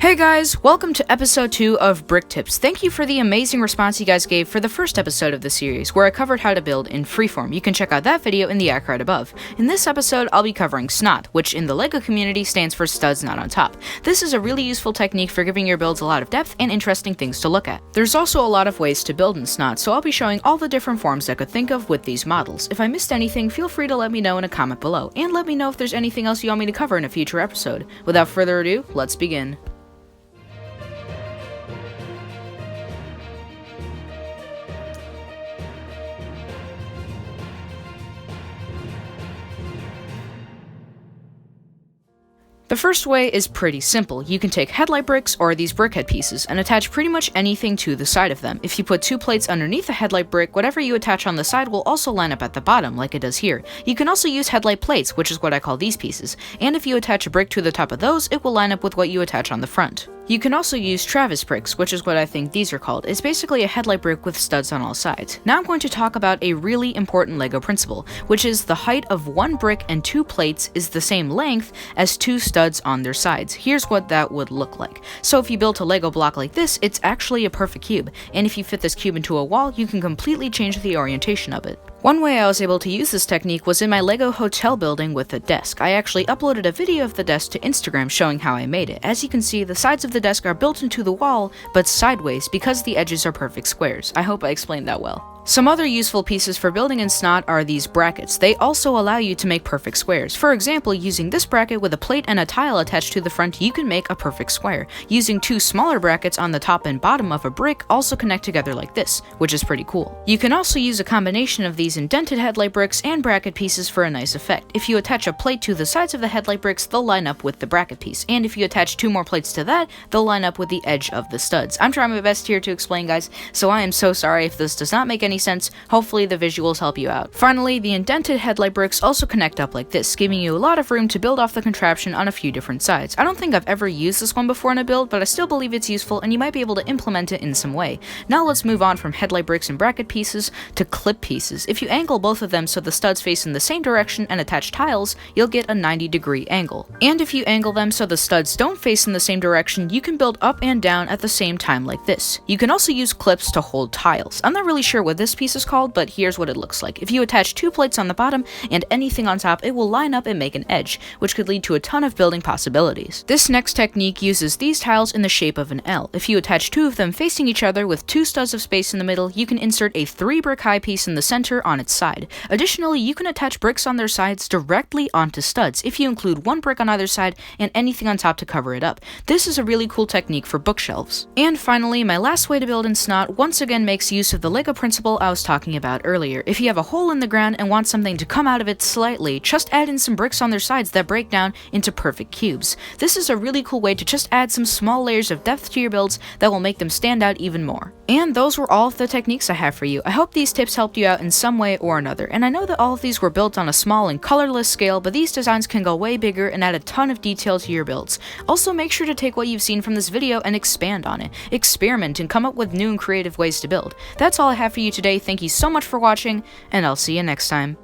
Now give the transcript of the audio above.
Hey guys, welcome to episode 2 of Brick Tips. Thank you for the amazing response you guys gave for the first episode of the series, where I covered how to build in freeform. You can check out that video in the arc right above. In this episode, I'll be covering SNOT, which in the LEGO community stands for studs not on top. This is a really useful technique for giving your builds a lot of depth and interesting things to look at. There's also a lot of ways to build in SNOT, so I'll be showing all the different forms I could think of with these models. If I missed anything, feel free to let me know in a comment below, and let me know if there's anything else you want me to cover in a future episode. Without further ado, let's begin. The first way is pretty simple. You can take headlight bricks or these brickhead pieces and attach pretty much anything to the side of them. If you put two plates underneath the headlight brick, whatever you attach on the side will also line up at the bottom like it does here. You can also use headlight plates, which is what I call these pieces, and if you attach a brick to the top of those, it will line up with what you attach on the front. You can also use Travis bricks, which is what I think these are called. It's basically a headlight brick with studs on all sides. Now I'm going to talk about a really important LEGO principle, which is the height of one brick and two plates is the same length as two studs on their sides. Here's what that would look like. So if you built a LEGO block like this, it's actually a perfect cube, and if you fit this cube into a wall, you can completely change the orientation of it. One way I was able to use this technique was in my LEGO hotel building with a desk. I actually uploaded a video of the desk to Instagram showing how I made it. As you can see, the sides of the desk are built into the wall, but sideways because the edges are perfect squares. I hope I explained that well. Some other useful pieces for building in SNOT are these brackets. They also allow you to make perfect squares. For example, using this bracket with a plate and a tile attached to the front, you can make a perfect square. Using two smaller brackets on the top and bottom of a brick also connect together like this, which is pretty cool. You can also use a combination of these indented headlight bricks and bracket pieces for a nice effect. If you attach a plate to the sides of the headlight bricks, they'll line up with the bracket piece, and if you attach two more plates to that, they'll line up with the edge of the studs. I'm trying my best here to explain, guys, so I am so sorry if this does not make any sense. Hopefully the visuals help you out. Finally, the indented headlight bricks also connect up like this, giving you a lot of room to build off the contraption on a few different sides. I don't think I've ever used this one before in a build, but I still believe it's useful and you might be able to implement it in some way. Now let's move on from headlight bricks and bracket pieces to clip pieces. If you angle both of them so the studs face in the same direction and attach tiles, you'll get a 90-degree angle. And if you angle them so the studs don't face in the same direction, you can build up and down at the same time like this. You can also use clips to hold tiles. I'm not really sure what this piece is called, but here's what it looks like. If you attach two plates on the bottom and anything on top, it will line up and make an edge, which could lead to a ton of building possibilities. This next technique uses these tiles in the shape of an L. If you attach two of them facing each other with two studs of space in the middle, you can insert a 3-brick high piece in the center on its side. Additionally, you can attach bricks on their sides directly onto studs if you include one brick on either side and anything on top to cover it up. This is a really cool technique for bookshelves. And finally, my last way to build in SNOT once again makes use of the LEGO principle I was talking about earlier. If you have a hole in the ground and want something to come out of it slightly, just add in some bricks on their sides that break down into perfect cubes. This is a really cool way to just add some small layers of depth to your builds that will make them stand out even more. And those were all of the techniques I have for you. I hope these tips helped you out in some way or another, and I know that all of these were built on a small and colorless scale, but these designs can go way bigger and add a ton of detail to your builds. Also, make sure to take what you've seen from this video and expand on it. Experiment and come up with new and creative ways to build. That's all I have for you today. Thank you so much for watching, and I'll see you next time.